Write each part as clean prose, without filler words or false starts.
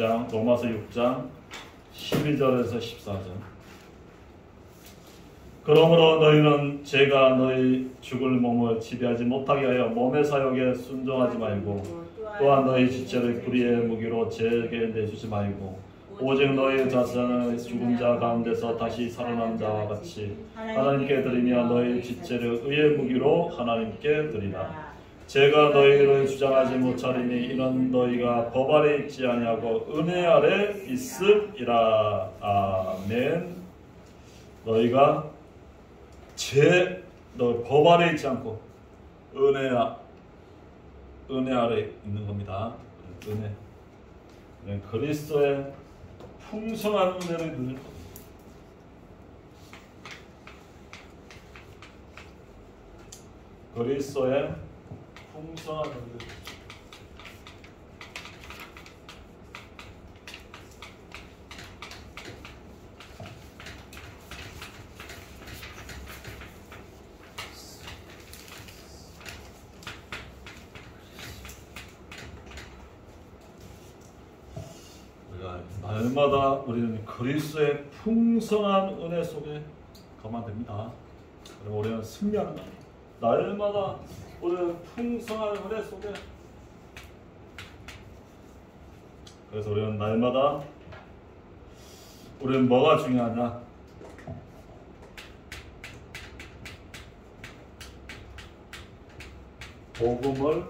로마서 6장 12절에서 14절. 그러므로 너희는 죄가 너희 죽을 몸을 지배하지 못하게 하여 몸의 사욕에 순종하지 말고 또한 너희 지체를 불의의 무기로 죄에게 내주지 말고 오직 너희 자신을 죽은 자 가운데서 다시 살아난 자와 같이 하나님께 드리며 너희 지체를 의의 무기로 하나님께 드리라. 죄가 너희를 주장하지 못하리니 이는 너희가 법 아래 있지 아니하고 은혜 아래 있음이라. 아멘. 너희가 법 아래 있지 않고 은혜 아래 있는 겁니다. 은혜. 그리스도의 풍성한 은혜를 누릴 겁니다. 그리스도의 풍성한 은혜. 날마다 우리는 그리스도의 풍성한 은혜 속에 가면 됩니다. 그리고 우리는 승리하는 겁니다. 날마다 우리는 풍성한 은혜 속에. 그래서 우리는 날마다 우리는 뭐가 중요하냐? 복음을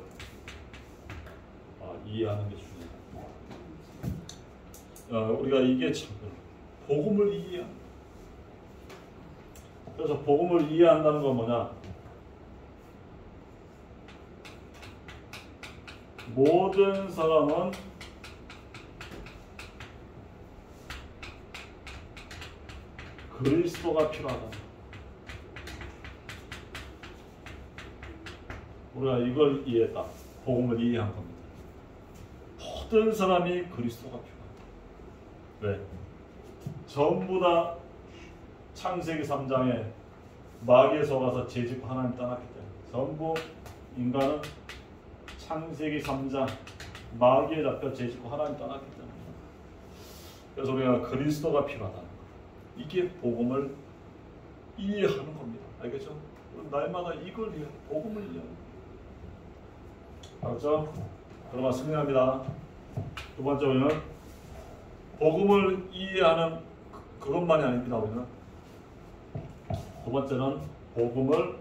이해하는 게 중요해요. 우리가 이게 참 복음을 이해한다. 그래서 복음을 이해한다는 건 뭐냐? 모든 사람은 그리스도가 필요하다. 우리가 이걸 이해했다. 복음을 이해한 겁니다. 모든 사람이 그리스도가 필요하다. 왜? 전부 다 창세기 3장에 마귀에 속아서 죄짓고 하나님 떠났기 때문에 전부 인간은 창세기 3장 마귀에 잡혀 죄짓고 하나님 떠났기 때문에 그래서 우리가 그리스도가 필요하다. 이게 복음을 이해하는 겁니다. 알겠죠? 날마다 이걸 이해, 복음을 이해하는 겁니다. 알았죠? 그러면 승리합니다. 두 번째 우리는 복음을 이해하는 그것만이 아닙니다. 우리는 두 번째는 복음을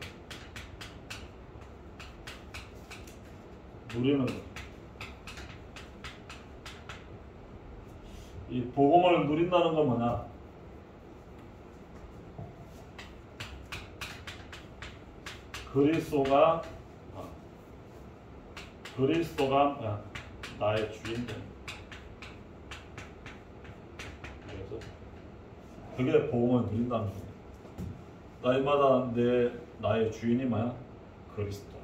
누리는 것. 이 복음을 누린다는 건 뭐냐? 그리스도가 나의 주인 됩니다. 그게 복음을 누린다는 겁니다. 날마다 나의 주인이 뭐야? 그리스도.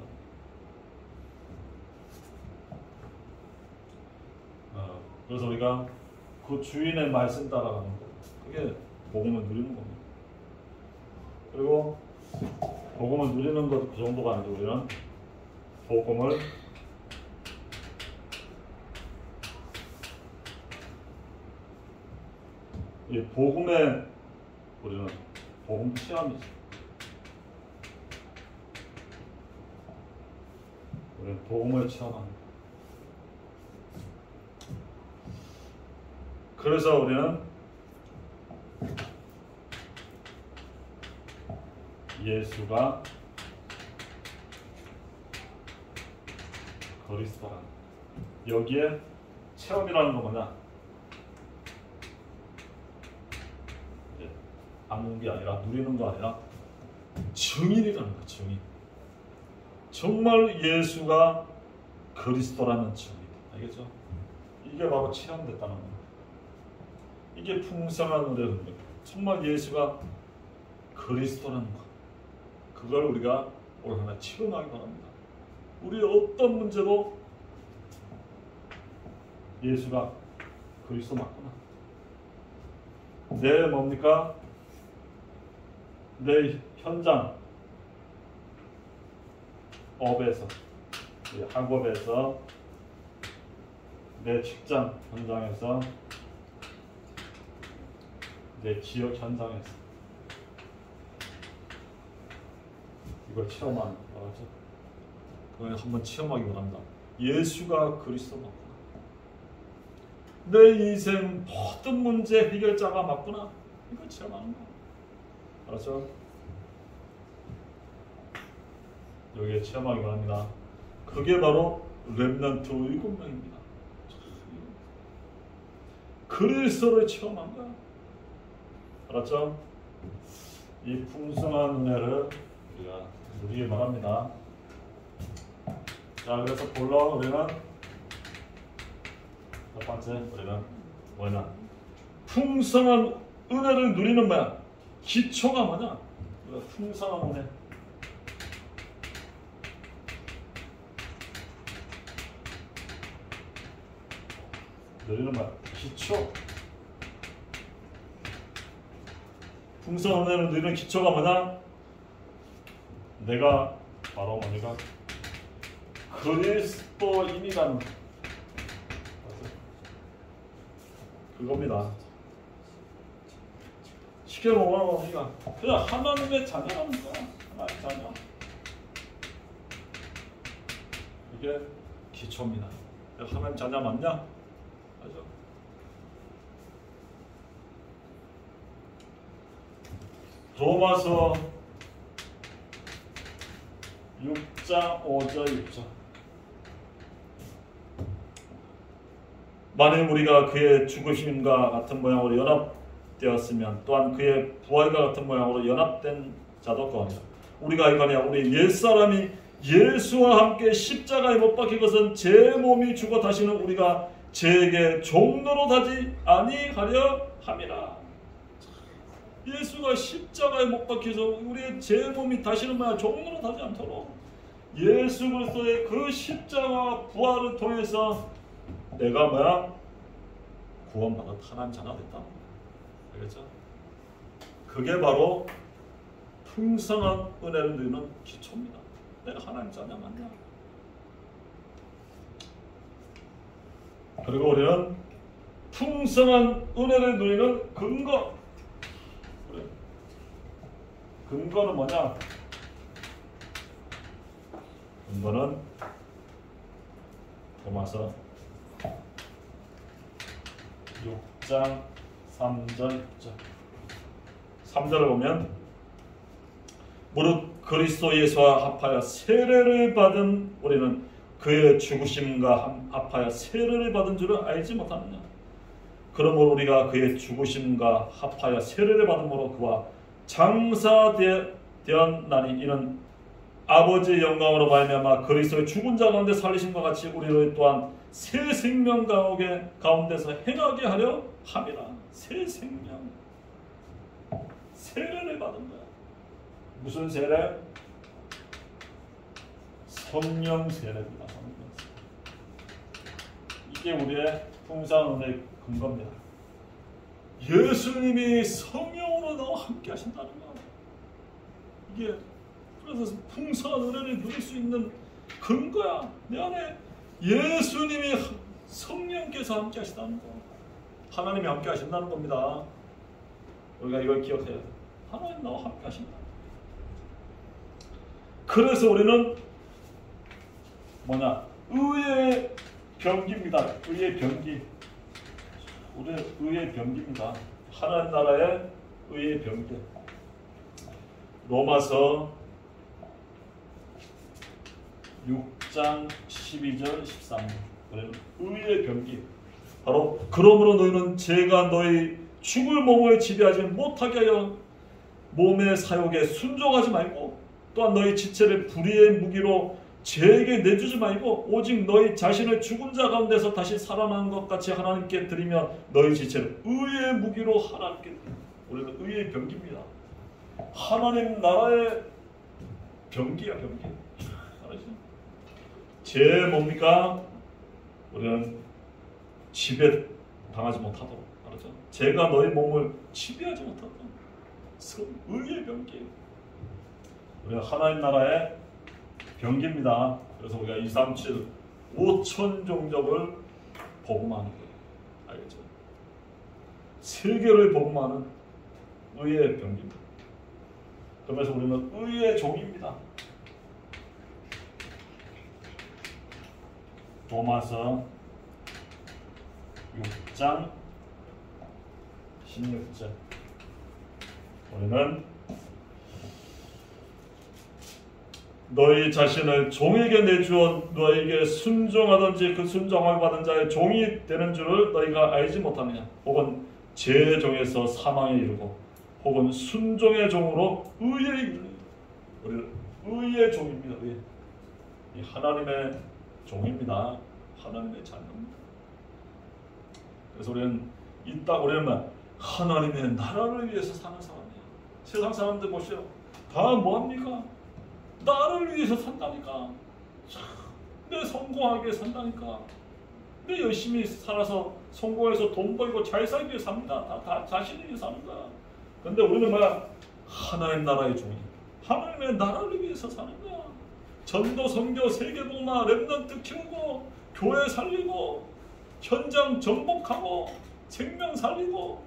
그래서 우리가 그 주인의 말씀 따라가는 거. 그게 복음을 누리는 겁니다. 그리고 복음을 누리는 것도 그 정도가 아니고 우리는 복음을 이 복음에 우리는 복음 체험이죠. 우리는 복음을 체험합니다. 그래서 우리는 예수가 그리스도라는 여기에 체험이라는 건 뭐냐? 아는 게 아니라 누리는 거 아니라 증인이라는 거. 증인. 정말 예수가 그리스도라는 증인. 알겠죠? 이게 바로 체험됐다는 겁니다. 이게 풍성한 은혜는 겁니다. 정말 예수가 그리스도라는 것. 그걸 우리가 올 한해 체험하기 바랍니다. 우리 어떤 문제도 예수가 그리스도 맞구나. 내 뭡니까? 내 현장 업에서, 학업에서 내 직장 현장에서, 내 지역 현장에서 이걸 체험하는 거죠. 그걸 한번 체험하기 바랍니다. 예수가 그리스도 맞구나. 내 인생 모든 문제 해결자가 맞구나. 이걸 체험하는 거야. 알았죠? 여기에 체험하기 바랍니다. 그게 바로 렘넌트 7명입니다. 그리스도를 체험한 거야. 알았죠? 이 풍성한 은혜를 우리가 누리기 바랍니다. 자, 그래서 본론 우리는 첫 번째 우리는 뭐냐? 풍성한 은혜를 누리는 뭐야? 기초가 뭐냐? 우리가 풍성한 은혜. 누리는 뭐야? 기초. 풍성한 은혜를 누리는 기초가 뭐냐? 내가 바로 뭐니까 그리스도인이라는 그겁니다. 쉽게 말하면 우리가 그냥 하나님의 자녀라는 거야. 하나님의 자녀. 이게 기초입니다. 하나님 자녀 맞냐? 맞아. 로마서 6장 5절 6절. 만일 우리가 그의 죽으심과 같은 모양으로 연합되었으면 또한 그의 부활과 같은 모양으로 연합된 자도 거하며 우리가 이거냐 우리 옛사람이 예수와 함께 십자가에 못 박힌 것은 제 몸이 죽어 다시는 우리가 제게 종로로 타지 아니하려 함이라. 예수가 십자가에 못 박혀서 우리의 제 몸이 다시는 뭐야 종로로 타지 않도록 예수 그리스도의 그 십자가 부활을 통해서 내가 뭐야 구원받아 하나님 자녀가 됐다. 알겠죠? 그게 바로 풍성한 은혜를 누리는 기초입니다. 내가 하나님 자녀 맞냐? 그리고 우리는 풍성한 은혜를 누리는 근거. 그래. 근거는 뭐냐? 근거는 로마서 6장 3절 3절을 보면 무릇 그리스도 예수와 합하여 세례를 받은 우리는 그의 죽으심과 합하여 세례를 받은 줄을 알지 못하느냐. 그러므로 우리가 그의 죽으심과 합하여 세례를 받음으로 그와 장사되었나니 이는 아버지의 영광으로 말미암아 그리스도의 죽은 자 가운데 살리심과 같이 우리를 또한 새 생명 가운데서 행하게 하려 함이라. 새 생명. 세례를 받은 거야. 무슨 세례? 성령 세례입니다. 성령 세례. 이게 우리의 풍성한 은혜의 근거입니다. 예수님이 성령으로 나와 함께 하신다는 거야. 이게 그래서 풍성한 은혜를 누릴 수 있는 근거야. 내 안에 예수님이 성령께서 함께 하신다는 거. 하나님이 함께 하신다는 겁니다. 우리가 이걸 기억해야 돼. 하나님 나와 함께 하신다. 그래서 우리는 뭐냐? 의의 병기입니다. 의의 병기. 우리는 의의 병기입니다. 하나님 나라의 의의 병기. 로마서 6장 12절 13절. 우리는 의의 병기. 바로 그러므로 너희는 제가 너희 죽을 몸을 지배하지 못하게 하여 몸의 사욕에 순종하지 말고 또한 너희 지체를 불의의 무기로 죄에게 내주지 말고 오직 너희 자신을 죽은 자 가운데서 다시 살아난 것 같이 하나님께 드리며 너희 지체를 의의 무기로 하나님께 드리며. 우리는 의의 병기입니다. 하나님 나라의 병기야 병기. 알았죠? 죄 뭡니까? 우리는 지배 당하지 못하도록. 알았죠? 죄가 너희 몸을 지배하지 못하도록. 의의 병기. 우리가 하나님 나라의 병기입니다. 그래서 우리가 237 5천 종족을 복음하는 거예요. 알겠죠? 세계를 복음하는 의의 병기입니다. 그러면서 우리는 의의 종입니다. 로마서 6장 16절. 우리는 너희 자신을 종에게 내주어 너에게 순종하든지 그 순종을 받은 자의 종이 되는 줄을 너희가 알지 못하느냐. 혹은 죄의 종에서 사망에 이르고 혹은 순종의 종으로 의에 이르는. 우리는 의의 종입니다. 의. 이 하나님의 종입니다. 하나님의 자녀입니다. 그래서 우리는 우리는 하나님의 나라를 위해서 사는 사람이야. 세상 사람들 보시오. 다 뭐합니까? 나를 위해서 산다니까. 내 성공하게 산다니까. 내 열심히 살아서 성공해서 돈 벌고 잘 살기 위해 삽니다. 다 자신을 위해 사는 거야. 근데 우리는 뭐야? 하나님 나라의 종이. 하나님의 나라를 위해서 사는 거야. 전도, 선교, 세계복음화, 렘넌트 키우고 교회 살리고 현장 정복하고 생명 살리고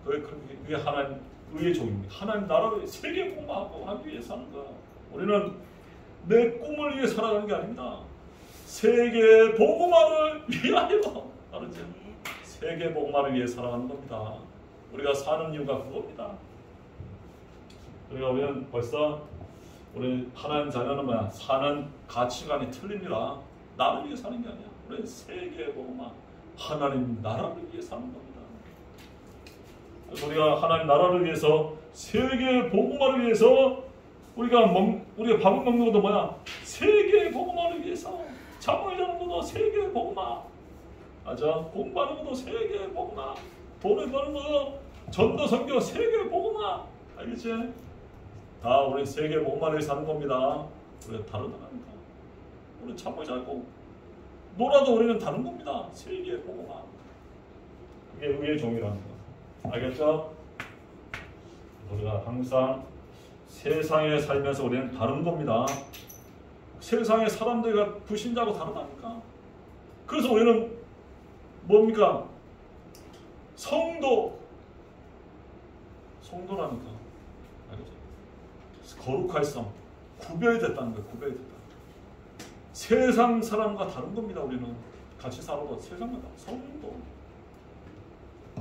그게 하나님 의의 종입니다. 하나님 나라를 세계복음화하고 하기 위해 사는 거야. 우리는 내 꿈을 위해 살아가는 게 아닙니다. 세계복음화를 위하여. 알았죠? 세계복음화를 위해 살아가는 겁니다. 우리가 사는 이유가 그겁니다. 우리는 벌써 우리 하나님 자녀는 뭐야? 사는 가치관이 틀립니다. 나를 위해 사는 게 아니야. 우리는 세계복음화, 하나님 나라를 위해 사는 겁니다. 우리가 하나님 나라를 위해서 세계복음화를 위해서 우리가 밥을 먹는 것도 뭐야? 세계복음화를 위해서. 잠을 자는 것도 세계복음화. 맞아? 공부하는 것도 세계복음화. 돈을 버는 것도 전도 선교 세계복음화. 알겠지? 다 우리 세계복음화를 사는 겁니다. 우리가 다르다니까. 우리 잠을 자고 놀아도 우리는 다른 겁니다. 세계복음화. 그게 의의 종이라는 거. 알겠죠? 우리가 항상 세상에 살면서 우리는 다른 겁니다. 세상의 사람들과 불신자하고 다르다니까. 그래서 우리는 뭡니까? 성도라니까. 알겠죠? 거룩할 성, 구별됐다는 거예요. 구별됐다. 세상 사람과 다른 겁니다. 우리는 같이 살아도 세상과 다른 성도.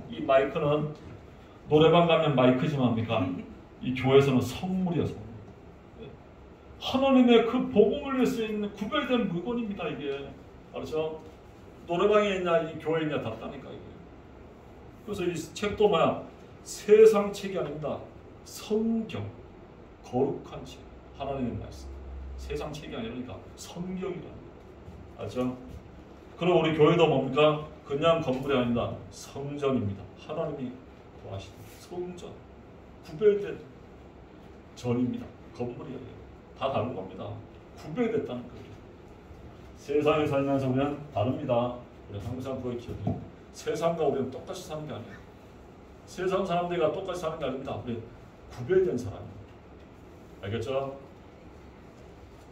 이 마이크는 노래방 가면 마이크지만 뭡니까? 이 교회에서는 성물이야. 성물. 하나님의 그 복음을 위해 쓰이는 구별된 물건입니다. 이게. 그렇죠? 노래방에 있냐 이 교회에 있냐 다르다니까 이게. 그래서 이 책도 뭐야? 세상 책이 아닙니다. 성경. 거룩한 책. 하나님의 말씀. 세상 책이 아니라니까 성경이다. 알죠? 그리고 우리 교회도 뭡니까? 그냥 건물이 아닙니다. 성전입니다. 하나님이 구하시는 성전. 구별된 전입니다. 건물이 아니에요. 다 다른 겁니다. 구별됐다는 거예요. 세상에 살면서 우리는 다릅니다. 우리 항상 그걸 기억해요. 세상과 우리는 똑같이 사는 게 아니에요. 세상 사람들과 똑같이 사는 게 아닙니다. 우리 구별된 사람입니다. 알겠죠?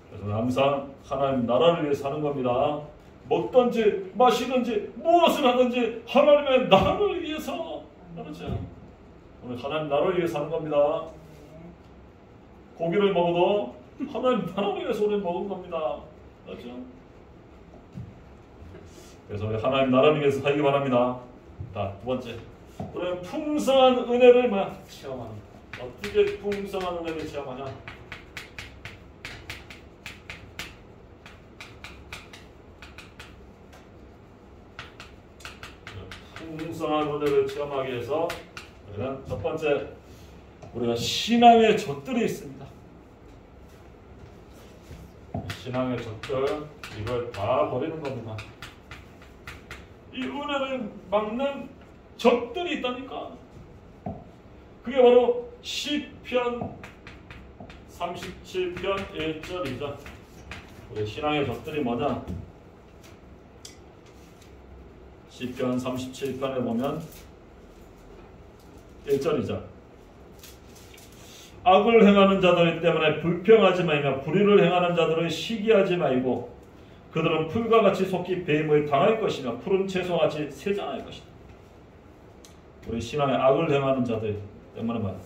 그래서 항상 하나님 나라를 위해 사는 겁니다. 먹든지 마시든지 무엇을 하든지 하나님의 나라를 위해서. 그렇죠? 오늘 하나님 나라를 위해 사는 겁니다. 고기를 먹어도 하나님 나라를 위해서 우리는 먹은 겁니다. 그렇죠? 그래서 우리 하나님 나라를 위해서 살기 바랍니다. 자, 두 번째, 우리는 풍성한 은혜를 체험하는. 어떻게 풍성한 은혜를 체험하냐? 풍성한 은혜를 체험하기 위해서 우리는 첫 번째, 우리가 신앙의 젖들이 있습니다. 신앙의 젖들, 이걸 다 버리는 겁니다. 이 은혜를 막는 젖들이 있다니까. 그게 바로 시편 37편 1절이죠. 우리 신앙의 젖들이 뭐냐? 시편 37편에 보면 1절이죠. 악을 행하는 자들 때문에 불평하지 말며 불의를 행하는 자들을 시기하지 말고 그들은 풀과 같이 속히 뱀을 당할 것이며 푸른 채소와 같이 세잔할 것이다. 우리 신앙에 악을 행하는 자들 때문에 말이야.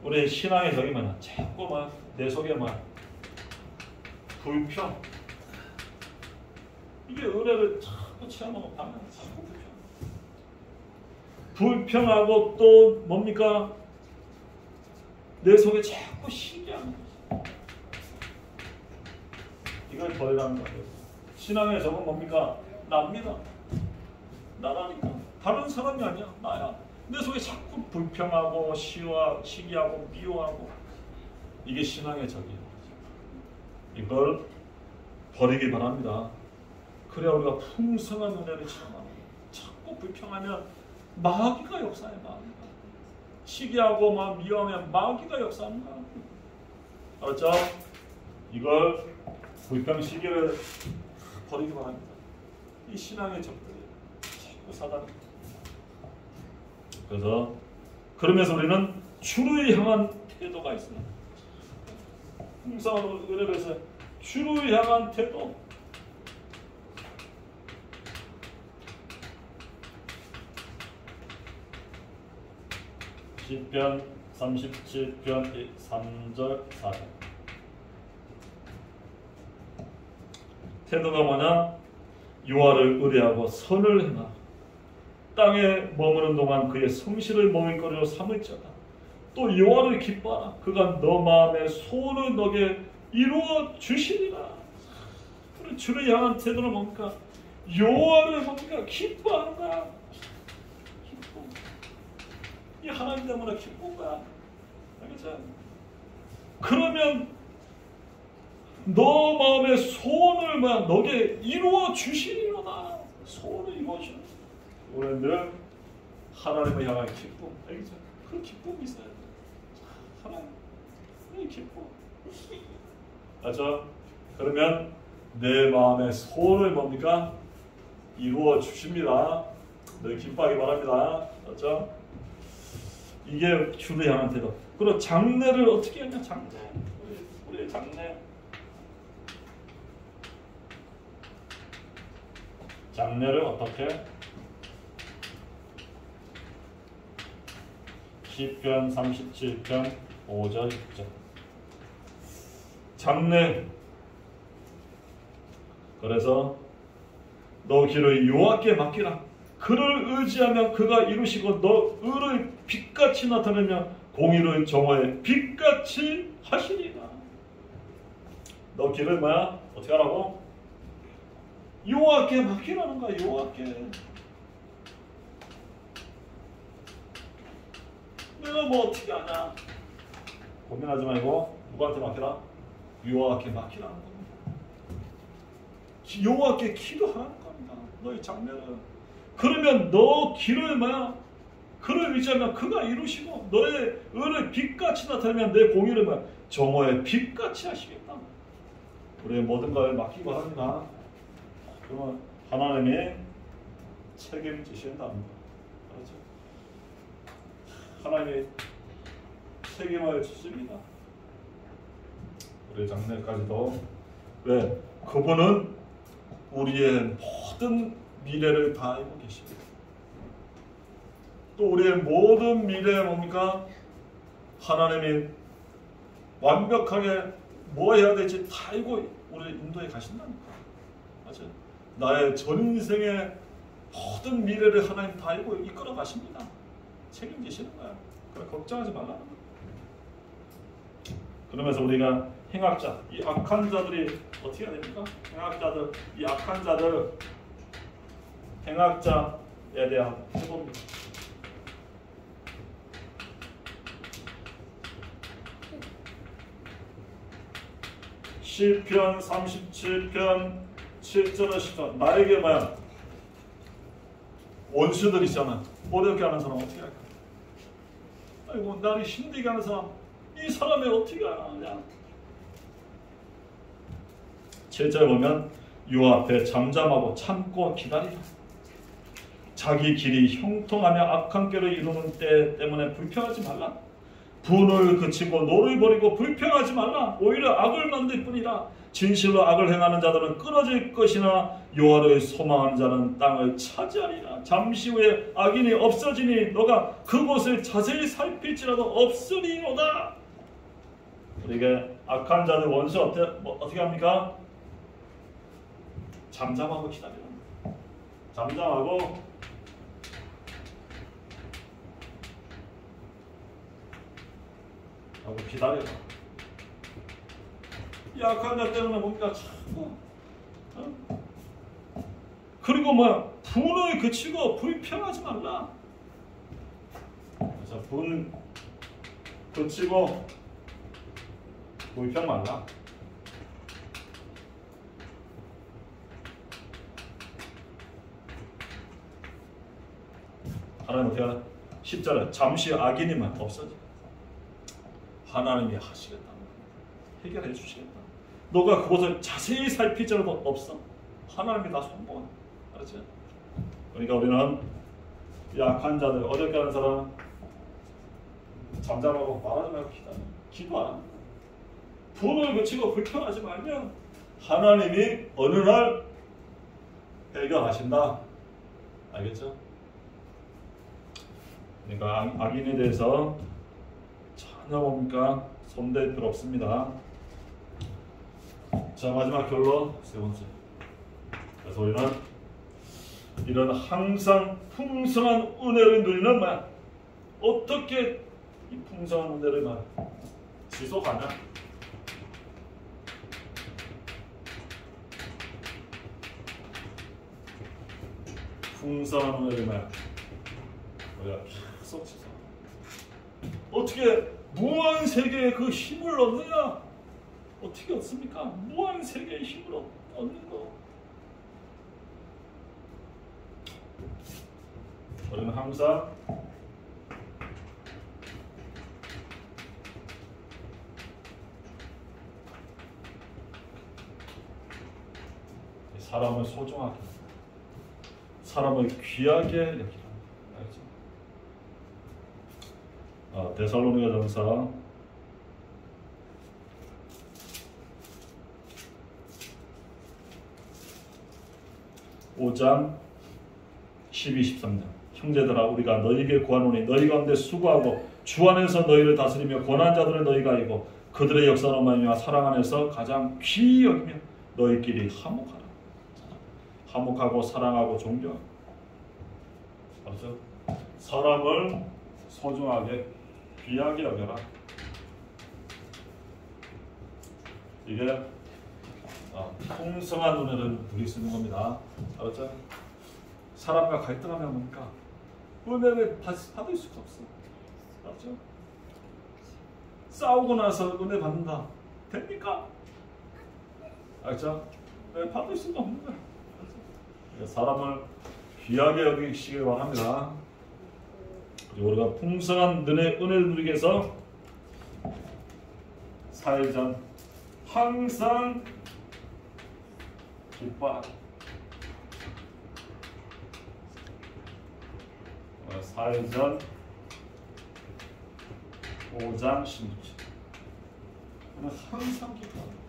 우리 신앙의 적이 뭐냐? 자꾸 막 내 속에 막 불평. 이게 은혜를 자꾸 체험하고 가면 자꾸 불평하고 또 뭡니까? 내 속에 자꾸 신기한 거지. 이걸 버리라는 거예요. 신앙의 적은 뭡니까? 납니다. 나라니까. 다른 사람이 아니야. 나야. 내 속에 자꾸 불평하고 시기하고 미워하고 이게 신앙의 적이에요. 이걸 버리기 바랍니다. 그래야 우리가 풍성한 은혜를 체험합니다. 자꾸 불평하면 마귀가 역사해. 마귀가. 시기하고 막 미워하면 마귀가 역사합니다. 알았죠? 이걸 불평 시기를 버리기 바랍니다. 이 신앙의 적들이에요. 자꾸 사단이. 그래서 그러면서 우리는 주를 향한 태도가 있어요. 풍성한 은혜를 해서 주를 향한 태도. 시편 37편 3절 4절. 태도가 뭐냐? 여호와를 의뢰하고 선을 행하라. 땅에 머무는 동안 그의 성실을 먹을거리로 삼을지어다. 또 여호와를 기뻐하라. 그가 너 마음의 소원을 너게 이루어 주시리라. 우리 주를 향한 태도는 뭡니까? 여호와를 뭡니까? 기뻐하는 거야. 기뻐. 이 하나님 때문에 기쁜 거야. 알겠죠? 그러면 너 마음의 소원을 너게 이루어 주시리로다. 소원을 이루어 주시리로다. 우리는 하나님을 향한 기쁨, 알겠죠? 그 기쁨이 있어야 돼. 하나님의 기쁨. 맞죠? 그러면 내 마음의 소원을 뭡니까? 이루어 주십니다. 늘 기뻐하기 바랍니다. 맞죠? 이게 주를 향한 태도. 그리고 장례를 어떻게 하냐? 장례. 우리 장례. 장례를 어떻게? 시편 37편 5절 6절. 장례. 그래서 너 길을 여호와께 맡기라. 그를 의지하며 그가 이루시고 너 의를 빛같이 나타내며 공의를 정오에 빛같이 하시리라. 너 길을 어떻게 하라고? 여호와께 맡기라는 거야. 여호와께. 내가 뭐 어떻게 하냐? 고민하지 말고 누구한테 맡기라? 여호와께 맡기라는 겁니다. 여호와께 기도하라는 겁니다. 너희 장례는. 그러면 너 길을 그를 의지하면 그가 이루시고 너의 의를 빛같이 나타내면 내 공의를 정오에 빛같이 하시겠다. 우리의 모든 걸 맡기기 바랍니다. 그러면 하나님이 책임지신답니다. 그렇죠? 하나님이 책임을 지십니다. 우리 장래까지도. 왜? 그분은 우리의 모든 미래를 다 알고 계십니다. 또 우리의 모든 미래에 뭡니까? 하나님이 완벽하게 뭐 해야 될지 다 알고 우리를 인도해 가신다니까. 맞아요? 나의 전 인생의 모든 미래를 하나님 다 알고 이끌어 가십니다. 책임지시는 거야. 그래, 걱정하지 말라는 거야. 그러면서 우리가 행악자, 이 악한 자들이 어떻게 해야 됩니까? 행악자들, 이 악한 자들, 행악자에 대한 태도입니다. 시편 37편 7절을 10절. 나에게 원수들 있잖아. 어렵게 하는 사람 어떻게 할까? 아이고, 나를 힘들게 하는 사람, 이 사람이 어떻게 하냐? 7절 보면 요 앞에 잠잠하고 참고 기다리라. 자기 길이 형통하며 악한 꾀를 이루는 때 때문에 불평하지 말라. 분을 그치고 노를 버리고 불평하지 말라. 오히려 악을 만들 뿐이라. 진실로 악을 행하는 자들은 끊어질 것이나 여호와를 소망하는 자는 땅을 차지하리라. 잠시 후에 악인이 없어지니 너가 그곳을 자세히 살필지라도 없으리로다. 우리에게 악한 자들 원수 어떻게 합니까? 잠잠하고 기다려. 잠잠하고 하고 기다려. 이 악한 자 때문에 뭔가 자꾸 그리고 뭐 분을 그치고 불평하지 말라. 그래서 분 그치고 불평 말라. 하나님 어떻게 하나? 10절에 잠시 악인이면 없어져. 하나님이 하시겠다. 해결해 주시겠다. 너가 그것을 자세히 살피지라도 없어. 하나님이 다 손보아. 알았지? 그러니까 우리는 약한 자들, 어렵게 하는 사람 잠잠하고 말하지 말고 기도하라. 분을 그치고 불평하지 말면 하나님이 어느 날 해결하신다. 알겠죠? 그러니까 악인에 대해서 전혀 뭡니까? 손댈 필요 없습니다. 자, 마지막 결론 세 번째. 그래서 우리는 이런 항상 풍성한 은혜를 누리는 말, 어떻게 이 풍성한 은혜를 지속하냐? 풍성한 은혜를 우리가 계속 지속. 어떻게 무한 세계에 그 힘을 얻느냐? 어떻게 얻습니까? 무한 세계의 힘을 얻는 거. 우리는 항상 사람을 소중하게, 사람을 귀하게 여기라. 알죠? 데살로니가전서 5장 12, 13절. 형제들아, 우리가 너희에게 구하노니 너희 가운데 수고하고 주 안에서 너희를 다스리며 권한 자들을 너희가 이고 그들의 역사로 말미암아 사랑 안에서 가장 귀히 여기며 너희끼리 화목하라. 화목하고 사랑하고 존경하고. 그렇죠? 사람을 소중하게 귀하게 여겨라. 이게 풍성한 은혜를 누릴 수 있는 겁니다. 알았죠? 사람과 갈등하면 뭡니까? 은혜를 받을 수가 없어. 알았죠? 싸우고 나서 은혜 받는다. 됩니까? 알았죠? 네, 받을 수가 없는 거야. 사람을 귀하게 여기시길 바랍니다. 우리가 풍성한 은혜를 누리기 위해서 사회전 항상 기뻐하라. 사회전 5장 16절. 항상 기뻐합니다.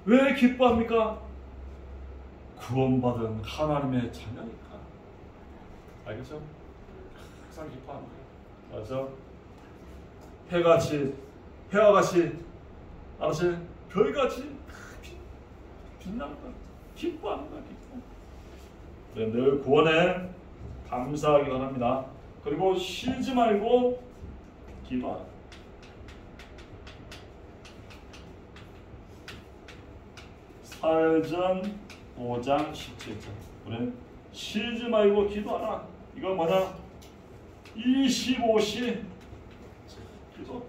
왜 기뻐합니까? 구원받은 하나님의 자녀니까. 알겠죠? 항상 기뻐합니다. 맞죠? 해와 같이 알았지? 별같이 빛나는 거야. 기뻐하는 거야. 기뻐. 늘 구원에 감사하기 바랍니다. 그리고 쉬지 말고 기도하라. 사회전 5장 17절. 우리는 쉬지 말고 기도하라. 이거 뭐냐? 25시 기도.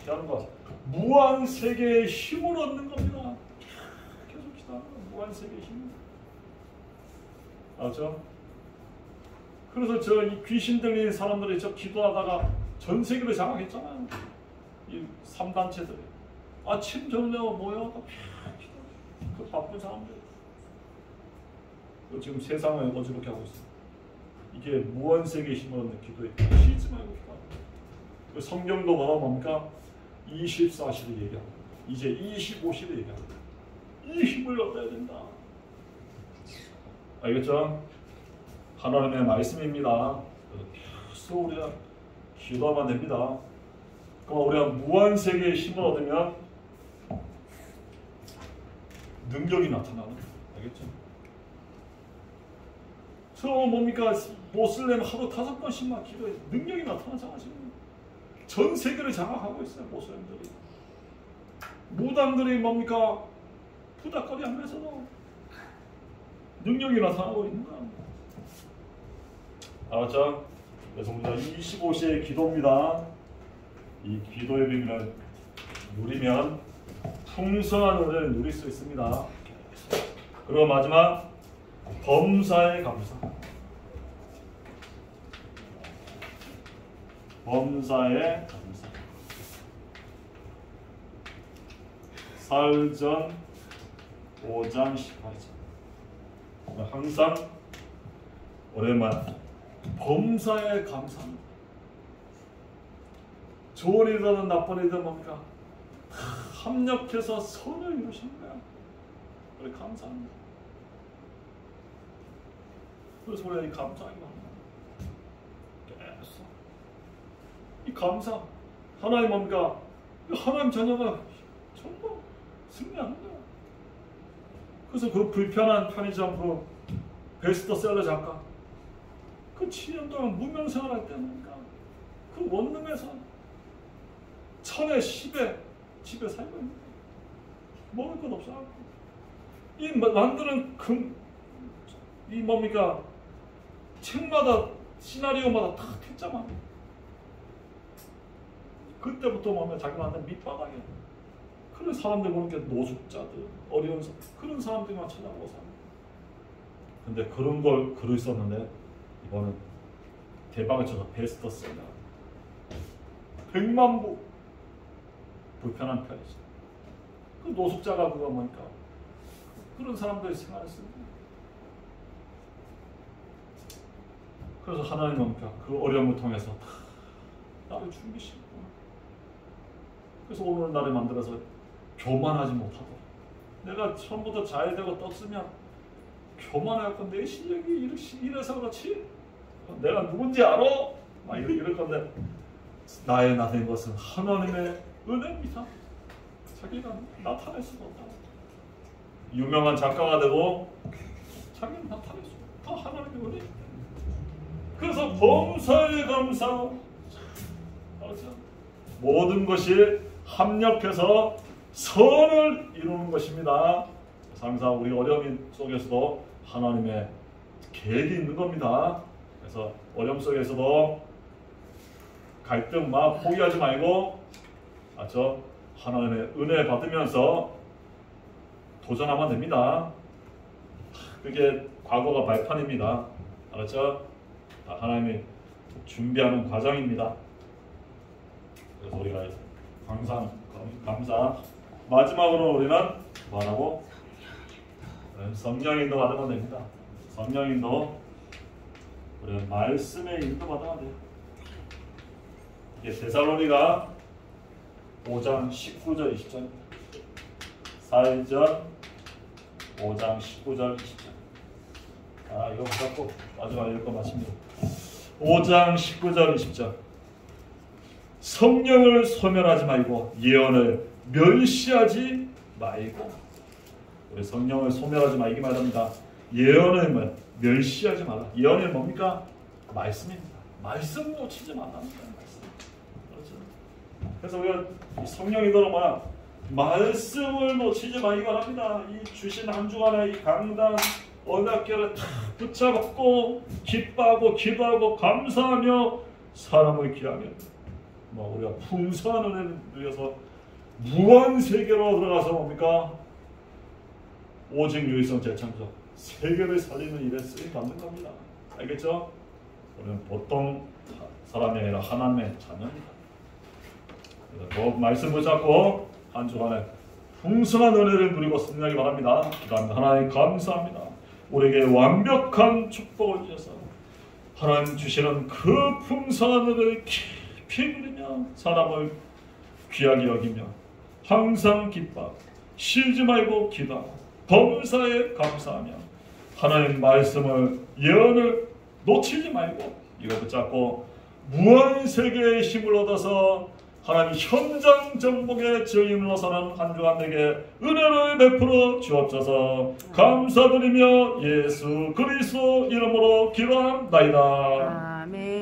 하는 것. 무한 세계의 힘을 얻는 겁니다. 계속 기도하는 거. 무한 세계의 힘. 알죠? 그래서 이 귀신 들린 사람들이 기도하다가 전 세계를 장악했잖아요. 이 3단체들이. 아침 저녁 모여서 그 바쁜 사람들. 지금 세상을 어지럽게 하고 있어요. 이게 무한 세계의 힘을 얻는 기도에 쉬지 말고 기도하는 거예요. 성경도 뭡니까? 24시를 얘기합니다. 이제 25시를 얘기합니다. 이 힘을 얻어야 된다. 알겠죠? 하나님의 말씀입니다. 계속 우리가 기도하면 됩니다. 그럼 우리가 무한세계의 힘을 얻으면 능력이 나타나는 거예요. 알겠죠? 저 뭡니까? 모슬렘 하루 5번씩만 기도해. 능력이 나타나잖아. 지금 전 세계를 장악하고 있어요. 모슬렘들이. 무당들이 뭡니까? 부닥거리 하면서도 능력이 나타나고 있는 거야. 알았죠? 그래서 우리가 25시의 기도입니다. 이 기도의 비밀을 누리면 풍성한 은혜를 누릴 수 있습니다. 그리고 마지막 범사의 감사. 범사의 감사. 사흘전 5장 18절. 항상 오랜만에 범사에 감사합니다. 좋은 일이든 나쁜 일이든 뭡니까? 합력해서 선을 이루신 거야. 그래 감사합니다. 그래서 우리가 이 감사하기만 합니다. 계속 이 감사 하나님 뭡니까? 하나님 자녀가 정말 승리하는 거야. 그래서 그 불편한 편의점 그 베스트셀러 작가 그 7년 동안 무명 생활할 때 뭡니까? 그 원룸에서 1000에 10에 집에 살고 있는 거야. 먹을 것 없어갖고 이 만드는 이 뭡니까? 책마다 시나리오마다 다 퇴짜만 그때부터 보면 자기 만든 밑바닥이야. 그런 사람들 보는 게 노숙자들, 어려운 그런 사람들만 찾아보고 사는. 근데 그런 걸 글을 썼는데 이번은 대박을 쳐서 베스트셀러 100만 부. 불편한 편이죠. 그 노숙자가 그거 뭐니까 그런 사람들이 생활을 쓰는 거예요. 그래서 하나님 뭡니까? 그 어려움을 통해서 다 나를 죽이시고 그래서 오늘날에 만들어서 교만하지 못하도록 내가 처음부터 잘 되고 떴으면 교만해갖고 내 실력이 이래서 그렇지 내가 누군지 알아? 막 이럴 건데 나의 나된 것은 하나님의 은혜입니다. 자기가 나타낼 수가 없다. 유명한 작가가 되고 자기는 나타낼 수 없다. 다 하나님의 은혜입니다. 그래서 범사에 감사. 모든 것이 합력해서 선을 이루는 것입니다. 항상 우리 어려움 속에서도 하나님의 계획이 있는 겁니다. 그래서 어려움 속에서도 갈등 막 포기하지 말고 하나님의 은혜 받으면서 도전하면 됩니다. 그게 과거가 발판입니다. 알았죠? 하나님이 준비하는 과정입니다. 그래서 우리가 항상 감사. 마지막으로 우리는 뭐하라고? 성령 인도 받으면 됩니다. 성령 인도 우리는 말씀의 인도 받으면 돼요. 이게 데살로니가 5장 19절 20절입니다. 4일전 5장 19절 20절. 이거 붙잡고 마지막 읽고 마칩니다. 5장 19절 20절. 성령을 소멸하지 말고 예언을 멸시하지 말고. 우리 성령을 소멸하지 말기 말합니다. 예언을 멸시하지 마라. 예언이 뭡니까? 말씀입니다. 말씀 놓치지 말라는 거예요. 그래서 우리가 성령이더러 뭐야? 말씀을 놓치지 말기 바랍니다. 이 주신 한 주간의 이 강단 언약궤를 다 붙잡고 기뻐하고 기도하고 감사하며 사람을 기하며 우리가 풍성한 은혜를 누려서 무한 세계로 들어가서 뭡니까? 오직 유일성 재창조 세계를 살리는 일에 쓰임 받는 겁니다. 알겠죠? 우리는 보통 사람이 아니라 하나님의 자녀입니다. 말씀 붙잡고 한 주간에 풍성한 은혜를 누리고 승리하기 바랍니다. 기도합니다. 하나님 감사합니다. 우리에게 완벽한 축복을 주셔서 하나님 주시는 그 풍성한 은혜를 깊이 누리며 사람을 귀하게 여기며 항상 기뻐하고 쉬지 말고 기도하고 범사에 감사하며 하나님 말씀을 예언을 놓치지 말고 이거 붙잡고 무한세계의 힘을 얻어서 하나님 현장 정복의 증인으로 서는 한 주간 되게 은혜를 베풀어 주옵소서. 감사드리며 예수 그리스도 이름으로 기도합나이다. 아멘.